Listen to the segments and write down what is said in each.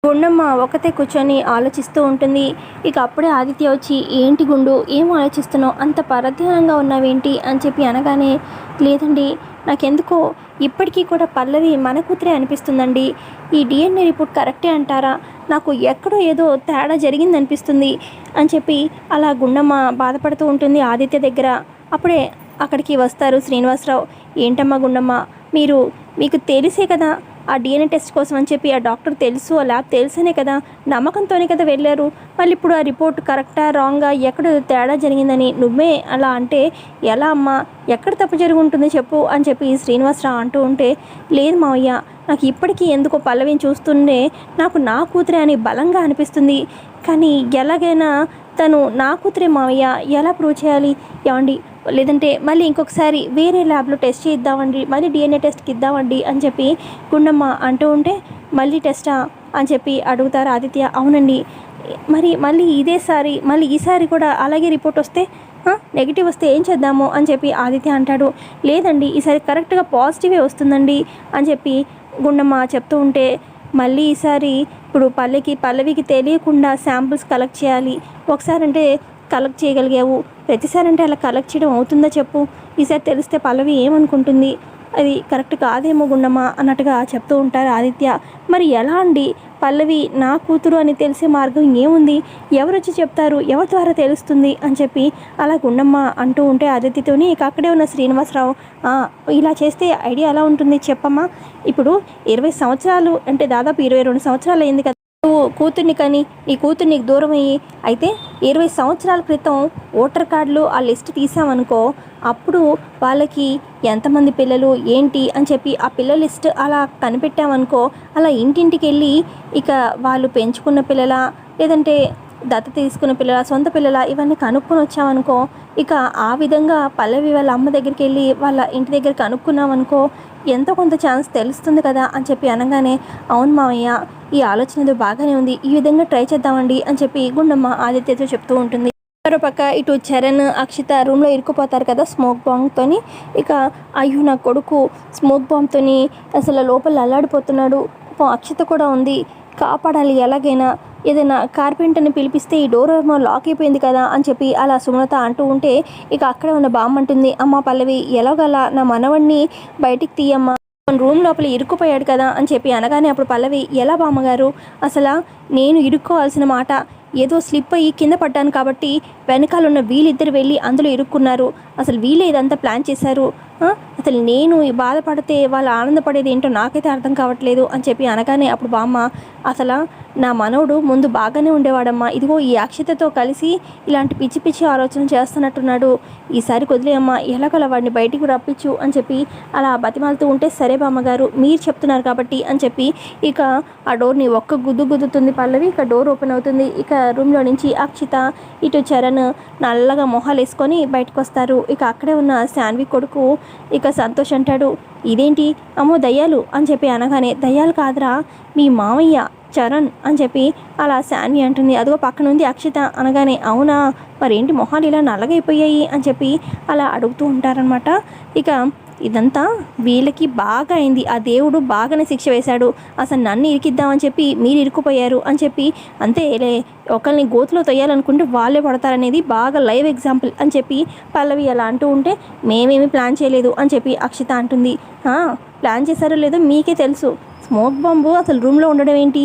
గుండమ్మ ఒకతే కూర్చొని ఆలోచిస్తూ ఉంటుంది. ఇక అప్పుడే ఆదిత్య వచ్చి, ఏంటి గుండు, ఏం ఆలోచిస్తున్నావు, అంత పరధ్యానంగా ఉన్నావేంటి అని చెప్పి అనగానే, లేదండి నాకెందుకో ఇప్పటికీ కూడా పల్లవి మన కూతురే అనిపిస్తుందండి. ఈ డిఎన్ఏ రిపోర్ట్ కరెక్టే అంటారా, నాకు ఎక్కడో ఏదో తేడా జరిగిందనిపిస్తుంది అని చెప్పి అలా గుండమ్మ బాధపడుతూ ఉంటుంది ఆదిత్య దగ్గర. అప్పుడే అక్కడికి వస్తారు శ్రీనివాసరావు. ఏంటమ్మా గుండమ్మ, మీకు తెలిసే కదా ఆ డిఎన్ఏ టెస్ట్ కోసం అని చెప్పి ఆ డాక్టర్ తెలుసు, ఆ ల్యాబ్ తెలుసనే కదా, నమ్మకంతోనే కదా వెళ్ళారు. మళ్ళీ ఇప్పుడు ఆ రిపోర్ట్ కరెక్టా రాంగా, ఎక్కడ తేడా జరిగిందని నువ్వే అలా అంటే ఎలా అమ్మా, ఎక్కడ తప్పు జరిగి ఉంటుంది చెప్పు అని చెప్పి శ్రీనివాసరావు అంటూ ఉంటే, లేదు మావయ్య, నాకు ఇప్పటికీ ఎందుకో పల్లవిని చూస్తుండే నాకు నా కూతురే అని బలంగా అనిపిస్తుంది. కానీ ఎలాగైనా తను నా కూతురే మావయ్య, ఎలా ప్రూవ్ చేయాలి ఏమండి, లేదంటే మళ్ళీ ఇంకొకసారి వేరే ల్యాబ్లో టెస్ట్ చేద్దామండి, మళ్ళీ డిఎన్ఏ టెస్ట్కి ఇద్దామండి అని చెప్పి గుండమ్మ అంటూ ఉంటే, మళ్ళీ టెస్టా అని చెప్పి అడుగుతారు ఆదిత్య. అవునండి, మళ్ళీ ఈసారి కూడా అలాగే రిపోర్ట్ వస్తే, నెగిటివ్ వస్తే ఏం చేద్దాము అని చెప్పి ఆదిత్య అంటాడు. లేదండి, ఈసారి కరెక్ట్గా పాజిటివే వస్తుందండి అని చెప్పి గుండమ్మ చెప్తూ ఉంటే, మళ్ళీ ఈసారి ఇప్పుడు పల్లవికి తెలియకుండా శాంపుల్స్ కలెక్ట్ చేయాలి. ఒకసారి అంటే కలెక్ట్ చేయగలిగావు, ప్రతిసారి అంటే అలా కలెక్ట్ చేయడం అవుతుందా చెప్పు, ఈసారి తెలిస్తే పల్లవి ఏమనుకుంటుంది, అది కరెక్ట్ కాదేమో గుండమ్మ అన్నట్టుగా చెప్తూ ఉంటారు ఆదిత్య. మరి ఎలా అండి, పల్లవి నా కూతురు అని తెలిసే మార్గం ఏముంది, ఎవరు వచ్చి చెప్తారు, ఎవరి ద్వారా తెలుస్తుంది అని చెప్పి అలా గుండమ్మ అంటూ ఉంటే ఆదిత్యతోని ఇక అక్కడే ఉన్న శ్రీనివాసరావు, ఇలా చేస్తే ఐడియా ఎలా ఉంటుంది చెప్పమ్మా, ఇప్పుడు 20 సంవత్సరాలు అంటే దాదాపు 22 సంవత్సరాలు అయింది కదా నువ్వు కూతుర్ని కానీ, నీ కూతురు నీకు దూరం అయ్యి, అయితే 20 సంవత్సరాల క్రితం ఓటర్ కార్డులు ఆ లిస్ట్ తీసామనుకో, అప్పుడు వాళ్ళకి ఎంతమంది పిల్లలు ఏంటి అని చెప్పి ఆ పిల్లల లిస్ట్ అలా కనిపెట్టామనుకో, అలా ఇంటింటికి వెళ్ళి ఇక వాళ్ళు పెంచుకున్న పిల్లల, లేదంటే దత్తత తీసుకున్న పిల్లల, సొంత పిల్లల, ఇవన్నీ కనుక్కొని వచ్చామనుకో, ఇక ఆ విధంగా పల్లవి వాళ్ళ అమ్మ దగ్గరికి వెళ్ళి వాళ్ళ ఇంటి దగ్గర కనుక్కున్నామనుకో, ఎంతో కొంత ఛాన్స్ తెలుస్తుంది కదా అని చెప్పి అనగానే, అవును మావయ్య, ఈ ఆలోచన ఏదో బాగానే ఉంది, ఈ విధంగా ట్రై చేద్దామండి అని చెప్పి గుండమ్మ ఆదిత్యతో చెప్తూ ఉంటుంది. మరో పక్క ఇటు చరణ్, అక్షిత రూమ్లో ఇరుక్కుపోతారు కదా స్మోక్ బాంబ్తోని. ఇక అయ్యో నా కొడుకు స్మోక్ బాంబ్తోని అసలు లోపల అల్లాడిపోతున్నాడు, అక్షిత కూడా ఉంది, కాపాడాలి ఎలాగైనా, ఏదైనా కార్పెంటర్ని పిలిపిస్తే ఈ డోర్ ఏమో లాక్ అయిపోయింది కదా అని చెప్పి అలా సుమలత అంటూ ఉంటే, ఇక అక్కడే ఉన్న బామ్మ అంటుంది, అమ్మ పల్లవి, ఎలాగలా నా మనవడిని బయటికి తీయమ్మా, రూమ్ లోపల ఇరుక్కుపోయాడు కదా అని చెప్పి అనగానే అప్పుడు పల్లవి, ఎలా బామ్మగారు, అసలు నేను ఇరుక్కోవాల్సిన మాట, ఏదో స్లిప్ అయ్యి కింద పడ్డాను కాబట్టి వెనకాలన్న వీళ్ళిద్దరు వెళ్ళి అందులో ఇరుక్కున్నారు, అసలు వీళ్ళే ఇదంతా ప్లాన్ చేశారు, అసలు నేను బాధపడితే వాళ్ళు ఆనందపడేది ఏంటో నాకైతే అర్థం కావట్లేదు అని చెప్పి అనగానే అప్పుడు బామ్మ, అసలు నా మనవడు ముందు బాగానే ఉండేవాడమ్మా, ఇదిగో ఈ అక్షతతో కలిసి ఇలాంటి పిచ్చి పిచ్చి ఆలోచనలు చేస్తున్నట్టున్నాడు, ఈసారి వదిలేయమ్మా, ఎలాగోలా వాడిని బయటికి రప్పించు అని చెప్పి అలా బతిమాలుతూ ఉంటే, సరే బామ్మగారు మీరు చెప్తున్నారు కాబట్టి అని చెప్పి ఇక ఆ డోర్ని ఒక్క గుద్దుతుంది పల్లవి. ఇక డోర్ ఓపెన్ అవుతుంది. ఇక రూమ్లో నుంచి అక్షిత, ఇటు చరణ్ నల్లగా మొహాలు వేసుకొని బయటకు వస్తారు. ఇక అక్కడే ఉన్న శాన్వి కొడుకు ఇక సంతోష్ అంటాడు, ఇదేంటి అమ్మో దయ్యాలు అని చెప్పి అనగానే, దయ్యాలు కాదురా మీ మామయ్య చరణ్ అని చెప్పి అలా శాన్వి అంటుంది. అదిగో పక్కన ఉంది అక్షిత అనగానే, అవునా మరేంటి మొహాలు ఇలా నల్లగైపోయాయి అని చెప్పి అలా అడుగుతూ ఉంటారనమాట. ఇక ఇదంతా వీళ్ళకి బాగా అయింది, ఆ దేవుడు బాగానే శిక్ష వేశాడు, అసలు నన్ను ఇరికిద్దామని చెప్పి మీరు ఇరుక్కుపోయారు అని చెప్పి, అంతే ఒకరిని గోతులో తొయ్యాలనుకుంటే వాళ్ళే పడతారనేది బాగా లైవ్ ఎగ్జాంపుల్ అని చెప్పి పల్లవి అలా అంటూ ఉంటే, మేమేమి ప్లాన్ చేయలేదు అని చెప్పి అక్షిత అంటుంది. ప్లాన్ చేశారో లేదో మీకే తెలుసు, స్మోక్ బాంబు అసలు రూమ్లో ఉండడం ఏంటి,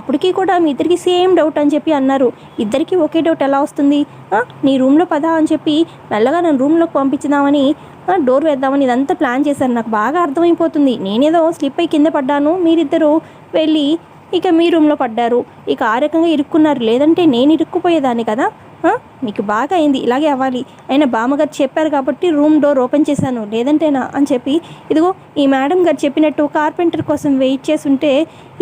అప్పటికీ కూడా మీ ఇద్దరికి సేమ్ డౌట్ అని చెప్పి అన్నారు, ఇద్దరికి ఒకే డౌట్ ఎలా వస్తుంది, నీ రూమ్లో పదా అని చెప్పి మెల్లగా నన్ను రూమ్లోకి పంపించుదామని డోర్ వేద్దామని ఇదంతా ప్లాన్ చేశారు, నాకు బాగా అర్థమైపోతుంది, నేనేదో స్లిప్ అయి కింద పడ్డాను, మీరిద్దరూ వెళ్ళి ఇక మీ రూమ్లో పడ్డారు, ఇక ఆ రకంగా ఇరుక్కున్నారు, లేదంటే నేను ఇరుక్కుపోయేదాన్ని కదా, మీకు బాగా అయింది, ఇలాగే అవ్వాలి, అయినా బామ్మగారు చెప్పారు కాబట్టి రూమ్ డోర్ ఓపెన్ చేశాను, లేదంటేనా అని చెప్పి, ఇదిగో ఈ మేడం గారు చెప్పినట్టు కార్పెంటర్ కోసం వెయిట్ చేస్తుంటే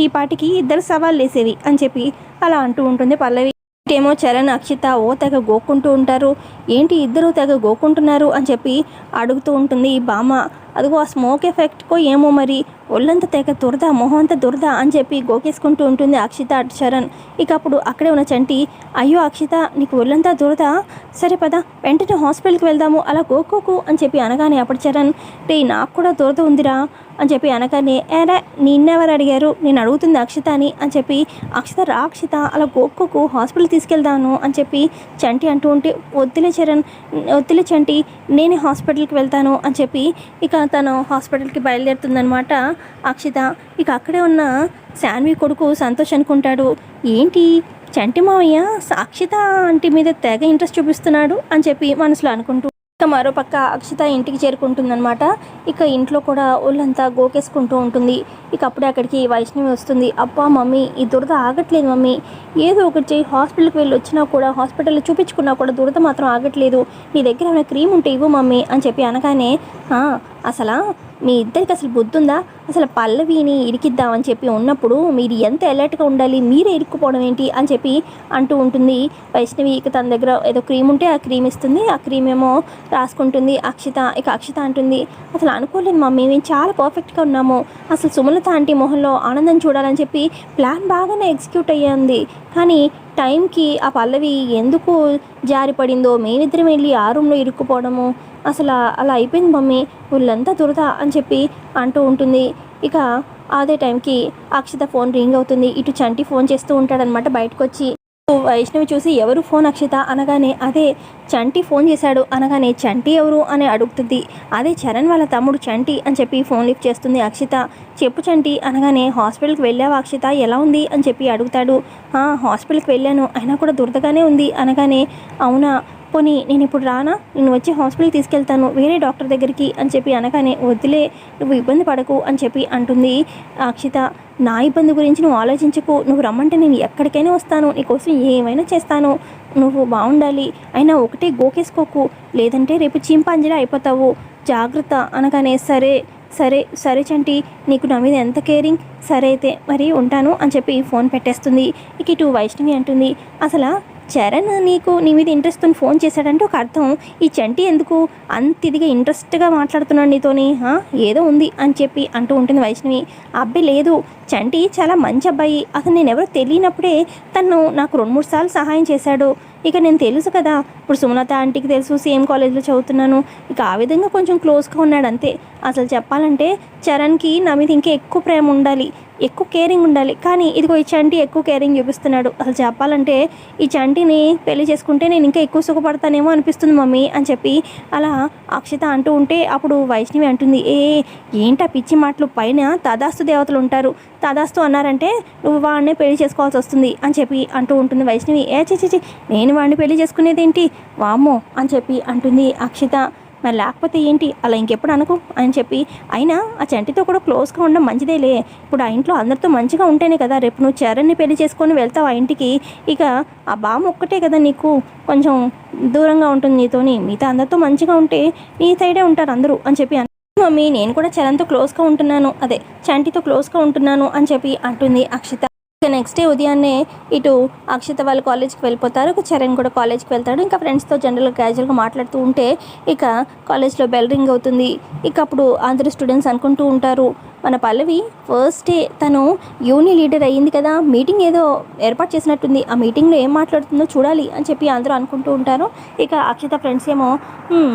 ఈ పాటికి ఇద్దరు సవాళ్ళు వేసేవి అని చెప్పి అలా అంటూ ఉంటుంది పల్లవి. ఏమో చరణ్ అక్షిత తెగ గోక్కుంటూ ఉంటారు, ఏంటి ఇద్దరు తెగ గోక్కుంటున్నారు అని చెప్పి అడుగుతూ ఉంటుంది ఈ బామ్మ. అదిగో ఆ స్మోక్ ఎఫెక్ట్కో ఏమో మరి ఒళ్ళంతా తెగ దురద, మొహం అంతా దురద అని చెప్పి గోకేసుకుంటూ ఉంటుంది అక్షిత అటు చరణ్. ఇక అప్పుడు అక్కడే ఉన్న చంటి, అయ్యో అక్షిత నీకు ఒళ్ళంతా దురద, సరే పద వెంటనే హాస్పిటల్కి వెళ్దాము, అలా గోకోకు అని చెప్పి అనగానే అప్పుడు చరణ్, నాకు కూడా దురద ఉందిరా, అని చెప్పి అనగానే ఏరా నిన్నెవరు అడిగారు, నేను అడుగుతుంది అక్షిత అని చెప్పి అక్షిత రా అక్షిత అలా గోక్కోకు హాస్పిటల్ తీసుకెళ్తాను అని చెప్పి చంటి అంటూ ఉంటే వద్దులే చరణ్ వద్దులే చంటి నేనే హాస్పిటల్కి వెళ్తాను అని చెప్పి ఇక తను హాస్పిటల్కి బయలుదేరుతుందనమాట అక్షిత. ఇక అక్కడే ఉన్న శాన్వి కొడుకు సంతోష్ అనుకుంటాడు, ఏంటి చంటి మావయ్య అక్షిత ఆంటీ మీద తెగ ఇంట్రెస్ట్ చూపిస్తున్నాడు అని చెప్పి మనసులో అనుకుంటూ ఇక మరోపక్క అక్షిత ఇంటికి చేరుకుంటుందన్నమాట. ఇక ఇంట్లో కూడా ఒళ్ళంతా గోకేసుకుంటూ ఉంటుంది. ఇక అప్పుడే అక్కడికి వైష్ణవి వస్తుంది. అబ్బా మమ్మీ ఈ దురద ఆగట్లేదు మమ్మీ, ఏదో ఒకటి హాస్పిటల్కి వెళ్ళి వచ్చినా కూడా హాస్పిటల్లో చూపించుకున్నా కూడా దురద మాత్రం ఆగట్లేదు, నీ దగ్గర ఏమైనా క్రీమ్ ఉంటే ఇవ్వు మమ్మీ అని చెప్పి అనగానే అసలు మీ ఇద్దరికి అసలు బుద్ధి ఉందా, అసలు పల్లవిని ఇరికిద్దామని చెప్పి ఉన్నప్పుడు మీరు ఎంత అలర్ట్గా ఉండాలి, మీరే ఇరుక్కుపోవడం ఏంటి అని చెప్పి అంటూ ఉంటుంది వైష్ణవి. ఇక తన దగ్గర ఏదో క్రీమ్ ఉంటే ఆ క్రీమ్ ఇస్తుంది, ఆ క్రీమ్ ఏమో రాసుకుంటుంది అక్షిత. ఇక అక్షిత అంటుంది, అసలు అనుకోలేదు మమ్మీ మేము చాలా పర్ఫెక్ట్గా ఉన్నాము, అసలు సుమలత ఆంటీ మొహంలో ఆనందం చూడాలని చెప్పి ప్లాన్ బాగానే ఎగ్జిక్యూట్ అయ్యింది, కానీ టైంకి ఆ పల్లవి ఎందుకు జారిపడిందో మేమిద్దరం వెళ్ళి ఆ రూమ్లో ఇరుక్కుపోవడము అసలు అలా అయిపోయింది మమ్మీ, వీళ్ళంతా దురద అని చెప్పి అంటూ ఉంటుంది. ఇక అదే టైంకి అక్షిత ఫోన్ రింగ్ అవుతుంది. ఇటు చంటి ఫోన్ చేస్తూ ఉంటాడనమాట బయటకు వచ్చి. వైష్ణవి చూసి ఎవరు ఫోన్ అక్షిత అనగానే అదే చంటి ఫోన్ చేశాడు అనగానే చంటి ఎవరు అని అడుగుతుంది. అదే చరణ్ వాళ్ళ తమ్ముడు చంటి అని చెప్పి ఫోన్ లిఫ్ట్ చేస్తుంది అక్షిత. చెప్పు చంటి అనగానే హాస్పిటల్కి వెళ్ళావా అక్షిత, ఎలా ఉంది అని చెప్పి అడుగుతాడు. హాస్పిటల్కి వెళ్ళాను, అయినా కూడా దురదగానే ఉంది అనగానే అవునా పోనీ నేను ఇప్పుడు రానా, నేను వచ్చి హాస్పిటల్కి తీసుకెళ్తాను వేరే డాక్టర్ దగ్గరికి అని చెప్పి అనగానే వద్దులే నువ్వు ఇబ్బంది పడకు అని చెప్పి అంటుంది అక్షిత. నా ఇబ్బంది గురించి నువ్వు ఆలోచించకు, నువ్వు రమ్మంటే నేను ఎక్కడికైనా వస్తాను, నీకోసం ఏమైనా చేస్తాను, నువ్వు బాగుండాలి, అయినా ఒకటే గోకేసుకోకు లేదంటే రేపు చింపాంజలి అయిపోతావు, జాగ్రత్త అనగానే సరే సరే సరే చంటి నీకు నా మీద ఎంత కేరింగ్, సరే అయితే మరి ఉంటాను అని చెప్పి ఫోన్ పెట్టేస్తుంది. ఇక ఇటు వైష్ణవి అంటుంది, అసలు చరణ్ నీకు నీ మీద ఇంట్రెస్ట్తో ఫోన్ చేశాడంటే ఒక అర్థం, ఈ చంటి ఎందుకు అంత ఇదిగా ఇంట్రెస్ట్గా మాట్లాడుతున్నాడు నీతోని, ఏదో ఉంది అని చెప్పి అంటూ ఉంటుంది వైష్ణవి. అబ్బాయి లేదు చంటి చాలా మంచి అబ్బాయి, అసలు నేను ఎవరో తెలియనప్పుడే తను నాకు 2-3 సార్లు సహాయం చేశాడు. ఇక నేను తెలుసు కదా, ఇప్పుడు సుమలత ఆంటీకి తెలుసు, సేమ్ కాలేజ్లో చదువుతున్నాను, ఇక ఆ విధంగా కొంచెం క్లోజ్గా ఉన్నాడు అంతే. అసలు చెప్పాలంటే చరణ్కి నా మీద ఇంకా ఎక్కువ ప్రేమ ఉండాలి, ఎక్కువ కేరింగ్ ఉండాలి, కానీ ఇదిగో ఈ చంటి ఎక్కువ కేరింగ్ చూపిస్తున్నాడు. అసలు చెప్పాలంటే ఈ చంటిని పెళ్లి చేసుకుంటే నేను ఇంకా ఎక్కువ సుఖపడతానేమో అనిపిస్తుంది మమ్మీ అని చెప్పి అలా అక్షిత అంటూ ఉంటే అప్పుడు వైష్ణవి అంటుంది, ఏంటా పిచ్చి మాటలు, పైన తదాస్తు దేవతలు ఉంటారు, తదాస్తు అన్నారంటే నువ్వు వాడినే పెళ్లి చేసుకోవాల్సి వస్తుంది అని చెప్పి అంటూ ఉంటుంది వైష్ణవి. చిచి నేను వాడిని పెళ్లి చేసుకునేదేంటి వామ్మో అని చెప్పి అంటుంది అక్షిత. మరి లేకపోతే ఏంటి, అలా ఇంకెప్పుడు అనుకో అని చెప్పి, అయినా ఆ చంటితో కూడా క్లోజ్గా ఉండడం మంచిదేలే, ఇప్పుడు ఆ ఇంట్లో అందరితో మంచిగా ఉంటేనే కదా రేపు నువ్వు చరణ్ని పెళ్లి చేసుకొని వెళ్తావు ఆ ఇంటికి, ఇక ఆ బామ్మ ఒక్కటే కదా నీకు కొంచెం దూరంగా ఉంటుంది నీతోని, మిగతా అందరితో మంచిగా ఉంటే నీ సైడే ఉంటారు అందరూ అని చెప్పి మమ్మీ నేను కూడా చరణ్తో క్లోజ్గా ఉంటున్నాను, అదే చంటితో క్లోజ్గా ఉంటున్నాను అని చెప్పి అంటుంది అక్షిత. ఇక నెక్స్ట్ డే ఉదయాన్నే ఇటు అక్షిత వాళ్ళు కాలేజ్కి వెళ్ళిపోతారు, ఇక చరణ్ కూడా కాలేజ్కి వెళ్తాడు. ఇంకా ఫ్రెండ్స్తో జనరల్గా క్యాజువల్గా మాట్లాడుతూ ఉంటే ఇక కాలేజ్లో బెల్ రింగ్ అవుతుంది. ఇక అప్పుడు అందరు స్టూడెంట్స్ అనుకుంటూ ఉంటారు, మన పల్లవి ఫస్ట్ డే తను యూని లీడర్ అయ్యింది కదా, మీటింగ్ ఏదో ఏర్పాటు చేసినట్టుంది, ఆ మీటింగ్లో ఏం మాట్లాడుతుందో చూడాలి అని చెప్పి అందరూ అనుకుంటూ ఉంటారు. ఇక అక్షిత ఫ్రెండ్స్ ఏమో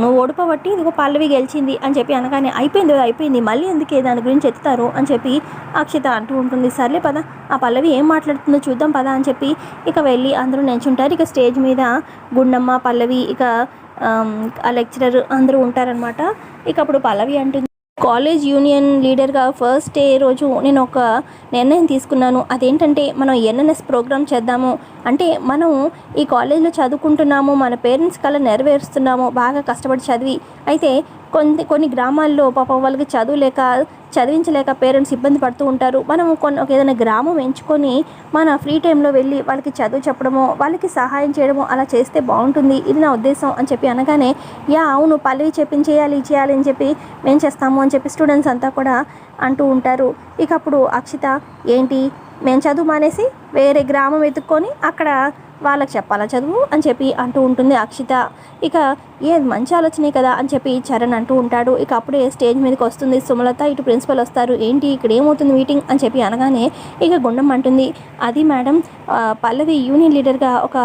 నువ్వు ఓడిపోబట్టి ఇదిగో పల్లవి గెలిచింది అని చెప్పి అనగానే అయిపోయింది మళ్ళీ ఎందుకే దాని గురించి ఎత్తుతారు అని చెప్పి అక్షిత అంటూ ఉంటుంది. సర్లే పద ఆ పల్లవి ఏం మాట్లాడుతుందో చూద్దాం పద అని చెప్పి ఇక వెళ్ళి అందరూ నిల్చుంటారు. ఇక స్టేజ్ మీద గుండమ్మ పల్లవి ఇక ఆ లెక్చరర్ అందరూ ఉంటారనమాట. ఇక అప్పుడు పల్లవి అంటుంది, కాలేజ్ యూనియన్ లీడర్గా ఫస్ట్ డే రోజు నేను ఒక నిర్ణయం తీసుకున్నాను, అదేంటంటే మనం ఎన్ఎన్ఎస్ ప్రోగ్రామ్ చేద్దాము, అంటే మనం ఈ కాలేజ్లో చదువుకుంటున్నాము, మన పేరెంట్స్ కళ నెరవేరుస్తున్నాము బాగా కష్టపడి చదివి, అయితే కొన్ని గ్రామాల్లో పాపం వాళ్ళకి చదివించలేక పేరెంట్స్ ఇబ్బంది పడుతూ ఉంటారు, మనం ఏదైనా గ్రామం ఎంచుకొని మన ఫ్రీ టైంలో వెళ్ళి వాళ్ళకి చదువు చెప్పడమో వాళ్ళకి సహాయం చేయడమో అలా చేస్తే బాగుంటుంది, ఇది నా ఉద్దేశం అని చెప్పి అనగానే అవును పల్లవి చేయాలి అని చెప్పి మేము చేస్తాము అని చెప్పి స్టూడెంట్స్ అంతా కూడా అంటూ ఉంటారు. ఇక అప్పుడు అక్షిత ఏంటి మేము చదువు మానేసి వేరే గ్రామం వెతుక్కొని అక్కడ వాళ్ళకి చెప్పాలా చదువు అని చెప్పి అంటూ ఉంటుంది అక్షిత. ఇక మంచి ఆలోచనే కదా అని చెప్పి చరణ్ అంటూ ఉంటాడు. ఇక అప్పుడే స్టేజ్ మీదకి వస్తుంది సుమలత, ఇటు ప్రిన్సిపల్ వస్తారు. ఏంటి ఇక్కడ ఏమవుతుంది మీటింగ్ అని చెప్పి అనగానే ఇక గుండం అంటుంది, అది మేడం పల్లవి యూనియన్ లీడర్గా ఒక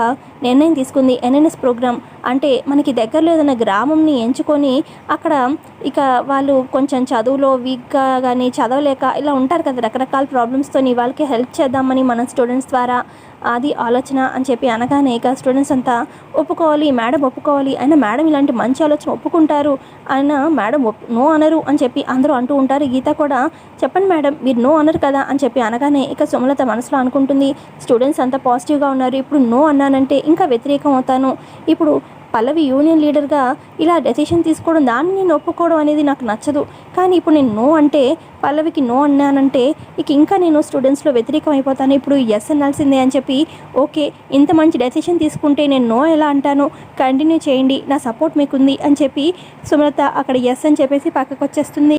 నిర్ణయం తీసుకుంది. ఎన్ఎన్ఎస్ ప్రోగ్రామ్ అంటే మనకి దగ్గరలో ఏదైనా గ్రామంని ఎంచుకొని అక్కడ ఇక వాళ్ళు కొంచెం చదువులో వీక్గా కానీ చదవలేక ఇలా ఉంటారు కదా, రకరకాల ప్రాబ్లమ్స్తోని వాళ్ళకి హెల్ప్ చేద్దామని మన స్టూడెంట్స్ ద్వారా అది ఆలోచన అని చెప్పి అనగానే ఇక స్టూడెంట్స్ అంతా ఒప్పుకోవాలి, మేడం ఒప్పుకోవాలి, అయినా మేడం ఇలాంటి మంచి ఆలోచన ఒప్పుకుంటారు, ఆయన మేడం నో అనరు అని చెప్పి అందరూ అంటూ ఉంటారు. గీత కూడా చెప్పండి మేడం మీరు నో అనరు కదా అని చెప్పి అనగానే ఇక సుమలత మనసులో అనుకుంటుంది, స్టూడెంట్స్ అంతా పాజిటివ్గా ఉన్నారు, ఇప్పుడు నో అన్నానంటే ఇంకా వ్యతిరేకం అవుతాను, ఇప్పుడు పల్లవి యూనియన్ లీడర్గా ఇలా డెసిషన్ తీసుకోవడం దాన్ని నేను ఒప్పుకోవడం అనేది నాకు నచ్చదు, కానీ ఇప్పుడు నేను నో అంటే పల్లవికి నో అన్నానంటే ఇక ఇంకా నేను స్టూడెంట్స్లో వ్యతిరేకం అయిపోతాను, ఇప్పుడు ఎస్ అనాల్సిందే అని చెప్పి ఓకే ఇంత మంచి డెసిషన్ తీసుకుంటే నేను నో ఎలా అంటాను, కంటిన్యూ చేయండి నా సపోర్ట్ మీకుంది అని చెప్పి సుమలత అక్కడ ఎస్ అని చెప్పేసి పక్కకు వచ్చేస్తుంది.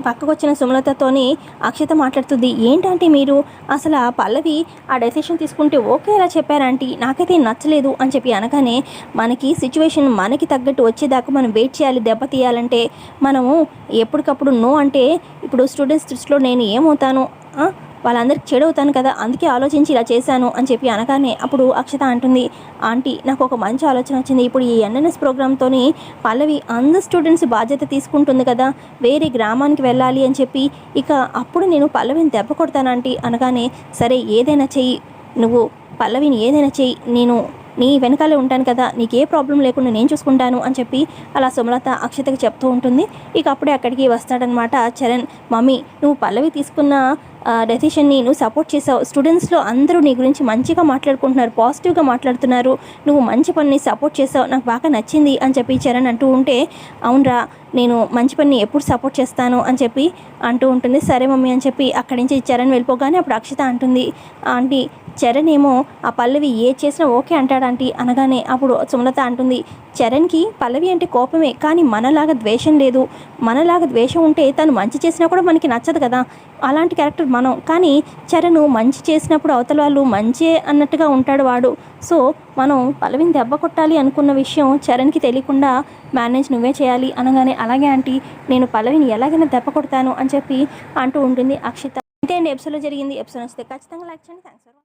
పక్కకు వచ్చిన సుమలతతోని అక్షత మాట్లాడుతుంది, ఏంటంటే మీరు అసలు ఆ పల్లవి ఆ డెసిషన్ తీసుకుంటే ఓకే ఎలా చెప్పారంటీ, నాకైతే నచ్చలేదు అని చెప్పి అనగానే మనకి సిచ్యువేషన్ మనకి తగ్గట్టు వచ్చేదాకా మనం వెయిట్ చేయాలి, దెబ్బతీయాలంటే మనము ఎప్పటికప్పుడు నో అంటే ఇప్పుడు స్టూడెంట్స్ దృష్టిలో నేను ఏమవుతాను, వాళ్ళందరికి చెడు అవుతాను కదా, అందుకే ఆలోచించి ఇలా చేశాను అని చెప్పి అనగానే అప్పుడు అక్షత అంటుంది, ఆంటీ నాకు ఒక మంచి ఆలోచన వచ్చింది, ఇప్పుడు ఈ ఎన్ఎన్ఎస్ ప్రోగ్రామ్తోని పల్లవి అందరు స్టూడెంట్స్ బాధ్యత తీసుకుంటుంది కదా, వేరే గ్రామానికి వెళ్ళాలి అని చెప్పి ఇక అప్పుడు నేను పల్లవిని దెబ్బ కొడతాను ఆంటీ అనగానే సరే ఏదైనా చెయ్యి, నువ్వు పల్లవిని ఏదైనా చెయ్యి, నేను నీ వెనకాలే ఉంటాను కదా, నీకే ప్రాబ్లం లేకుండా నేను చూసుకుంటాను అని చెప్పి అలా సుమలత అక్షతకి చెప్తూ ఉంటుంది. ఇక అప్పుడే అక్కడికి వస్తాడనమాట చరణ్, మమ్మీ నువ్వు పల్లవి తీసుకున్న డెసిషన్ని నువ్వు సపోర్ట్ చేసావు, స్టూడెంట్స్లో అందరూ నీ గురించి మంచిగా మాట్లాడుకుంటున్నారు, పాజిటివ్గా మాట్లాడుతున్నారు, నువ్వు మంచి పనిని సపోర్ట్ చేసావు, నాకు బాగా నచ్చింది అని చెప్పి చరణ్ అంటూ ఉంటే అవునరా నేను మంచి పని ఎప్పుడు సపోర్ట్ చేస్తాను అని చెప్పి అంటూ ఉంటుంది. సరే మమ్మీ అని చెప్పి అక్కడి నుంచి చరణ్ వెళ్ళిపోగానే అప్పుడు అక్షత అంటుంది, ఆంటీ చరణ్ ఏమో ఆ పల్లవి ఏ చేసినా ఓకే అంటాడంటీ అనగానే అప్పుడు సుమలత అంటుంది, చరణ్కి పల్లవి అంటే కోపమే, కానీ మనలాగా ద్వేషం లేదు, మనలాగా ద్వేషం ఉంటే తను మంచి చేసినా కూడా మనకి నచ్చదు కదా, అలాంటి క్యారెక్టర్ మనం, కానీ చరణ్ మంచి చేసినప్పుడు అవతల వాళ్ళు మంచే అన్నట్టుగా ఉంటాడు వాడు, సో మనం పల్లవిని దెబ్బ కొట్టాలి అనుకున్న విషయం చరణ్కి తెలియకుండా మేనేజ్ నువ్వే చేయాలి అనగానే అలాగే ఆంటీ నేను పల్లవిని ఎలాగైనా దెబ్బ కొడతాను అని చెప్పి అంటూ ఉంటుంది అక్షిత. ఇంతే అండి ఎపిసోడ్లో జరిగింది. ఎపిసోడ్ వస్తే ఖచ్చితంగా లైక్ చేయండి. Thanks for